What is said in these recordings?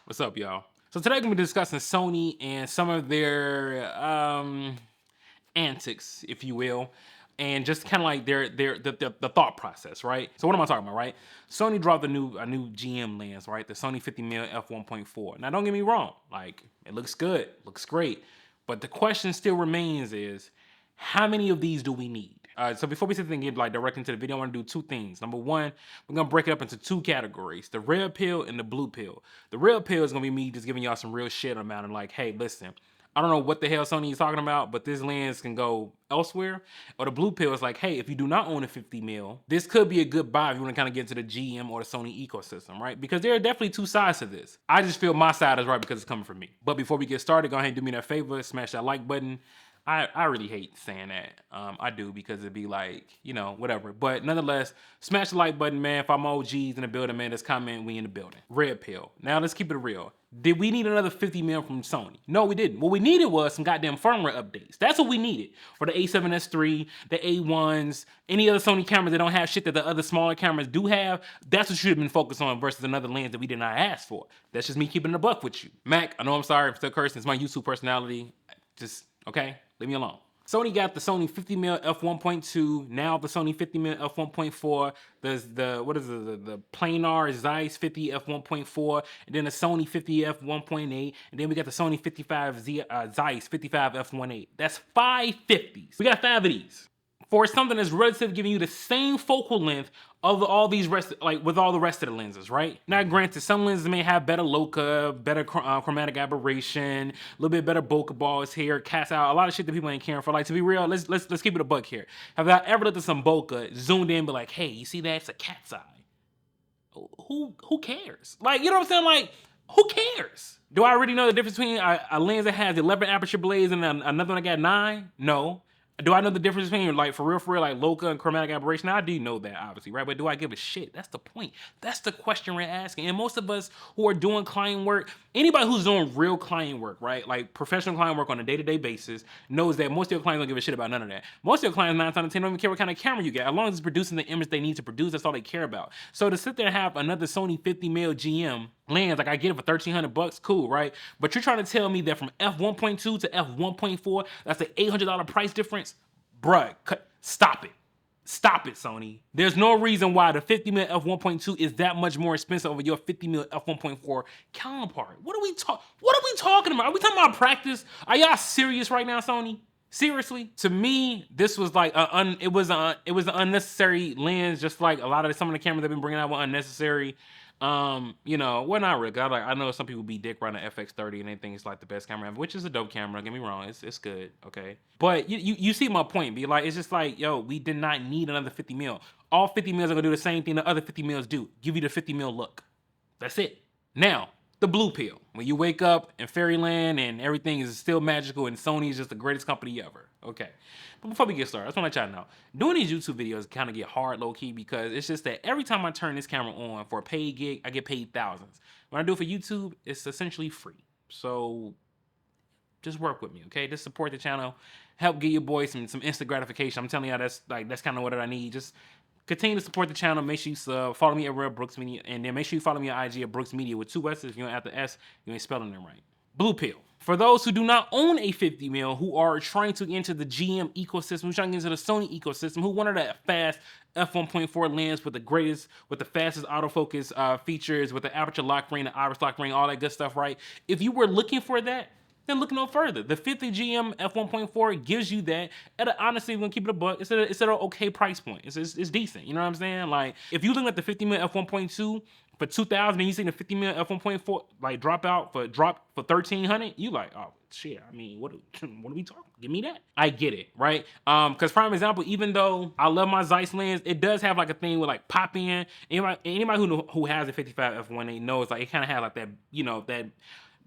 What's up, y'all? So today we're gonna be discussing Sony and some of their antics, if you will, and just kind of like the thought process, right? So what am I talking about, right? Sony dropped a new GM lens, right? The Sony 50mm f1.4. Now don't get me wrong, like it looks good, looks great, but the question still remains is how many of these do we need? So before we sit there and get like direct into the video, I want to do two things. Number one, we're gonna break it up into two categories: the red pill and the blue pill. The red pill is gonna be me just giving y'all some real shit about it, like, hey, listen, I don't know what the hell Sony is talking about, but this lens can go elsewhere. Or the blue pill is like, hey, if you do not own a 50 mil, this could be a good buy if you want to kind of get into the GM or the Sony ecosystem, right? Because there are definitely two sides to this. I just feel my side is right because it's coming from me. But before we get started, go ahead and do me that favor, smash that like button. I really hate saying that. I do because it'd be like, you know, whatever. But nonetheless, smash the like button, man. If I'm OGs in the building, man, let's comment. We in the building. Red pill. Now let's keep it real. Did we need another 50 mil from Sony? No, we didn't. What we needed was some goddamn firmware updates. That's what we needed for the A7S III, the A1s, any other Sony cameras that don't have shit that the other smaller cameras do have. That's what you should have been focused on versus another lens that we did not ask for. That's just me keeping it a buck with you. Mac, I know I'm sorry. I'm still cursing. It's my YouTube personality. Just, okay? Leave me alone. Sony got the Sony 50mm f1.2, now the Sony 50mm f1.4, the planar Zeiss 50 f1.4, and then the Sony 50 f1.8, and then we got the Sony 55 Zeiss 55 f1.8. That's 5 50s. We got 5 of these for something that's relative, giving you the same focal length of all these rest, like with all the rest of the lenses, right? Now, granted, some lenses may have better Loca, better chromatic aberration, a little bit better bokeh balls here, cast out, a lot of shit that people ain't caring for. Like, to be real, let's keep it a buck here. Have I ever looked at some bokeh, zoomed in, and be like, hey, you see that? It's a cat's eye. Who cares? Like, you know what I'm saying? Like, who cares? Do I already know the difference between a lens that has 11 aperture blades and another one that got 9? No. Do I know the difference between, like, for real, like Loca and chromatic aberration? I do know that, obviously, right? But do I give a shit? That's the point. That's the question we're asking. And most of us who are doing client work, anybody who's doing real client work, right? Like professional client work on a day-to-day basis, knows that most of your clients don't give a shit about none of that. Most of your clients, 9 times out of 10, don't even care what kind of camera you get. As long as it's producing the image they need to produce, that's all they care about. So to sit there and have another Sony 50mm GM lens, like I get it for $1,300, cool, right? But you're trying to tell me that from f1.2 to f1.4, that's an $800 price difference? Bruh, stop it. Stop it, Sony. There's no reason why the 50mm f1.2 is that much more expensive over your 50mm f1.4 counterpart. What are we talking about? Are we talking about practice? Are y'all serious right now, Sony? Seriously? To me, this was like it was an unnecessary lens, just like a lot of some of the cameras they've been bringing out were unnecessary. You know, well, not really. I know some people be dick around the FX30 and they think it's like the best camera ever, which is a dope camera. Don't get me wrong, it's good, okay. But you see my point. Be like, it's just like, yo, we did not need another 50 mil. All 50 mils are gonna do the same thing the other 50 mils do. Give you the 50 mil look. That's it. Now, the blue pill. When you wake up in fairyland and everything is still magical and Sony is just the greatest company ever. Okay. But before we get started, I just want to let y'all know, doing these YouTube videos kind of get hard low-key because it's just that every time I turn this camera on for a paid gig, I get paid thousands. When I do it for YouTube, it's essentially free. So just work with me, okay? Just support the channel. Help get your boy some instant gratification. I'm telling y'all, that's kind of what I need. Just continue to support the channel. Make sure you sub. Follow me at Brookssmedia, and then make sure you follow me on IG at Brookssmedia with 2 S's. If you don't have the S, you ain't spelling them right. Blue pill. For those who do not own a 50mm, who are trying to enter the GM ecosystem, who's trying to get into the Sony ecosystem, who wanted that fast f1.4 lens with the fastest autofocus features, with the aperture lock ring, the iris lock ring, all that good stuff, right? If you were looking for that, then look no further. The 50 GM f1.4 gives you that. And honestly, we're gonna keep it a buck. It's at an okay price point. It's decent. You know what I'm saying? Like, if you look at the 50mm f1.2 for 2,000 and you see the 50mm f1.4 like drop for 1,300, you like, oh shit. I mean, what are we talking? Give me that. I get it, right? Because prime example, even though I love my Zeiss lens, it does have like a thing with like pop in. Anybody who has a 55 f1.8 knows like it kind of has like that, you know, that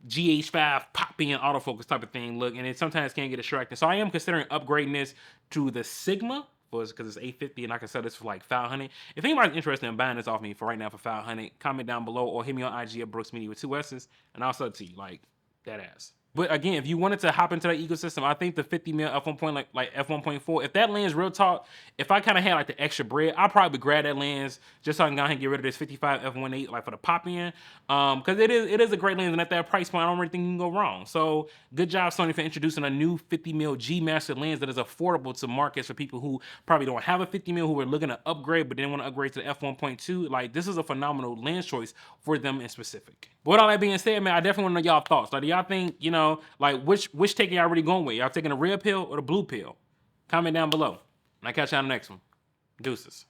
GH5 pop-in autofocus type of thing look, and it sometimes can get distracting. So I am considering upgrading this to the Sigma, because it's 850 and I can sell this for like 500. If anybody's interested in buying this off me for right now for 500, comment down below or hit me on IG at Brookssmedia with 2 S's, and I'll sell it to you, like, that ass. But again, if you wanted to hop into that ecosystem, I think the 50 mil f1 point like f1.4, if that lens real talk, if I kind of had like the extra bread, I'd probably grab that lens just so I can go ahead and get rid of this 55 f1.8 like for the pop in. Because it is a great lens, and at that price point, I don't really think you can go wrong. So good job, Sony, for introducing a new 50 mil G Master lens that is affordable to markets for people who probably don't have a 50 mil, who are looking to upgrade but didn't want to upgrade to the f1.2. Like, this is a phenomenal lens choice for them in specific. But with all that being said, man, I definitely want to know y'all thoughts. Like, do y'all think, like, which take y'all really going with? Y'all taking the red pill or the blue pill? Comment down below. And I'll catch y'all on the next one. Deuces.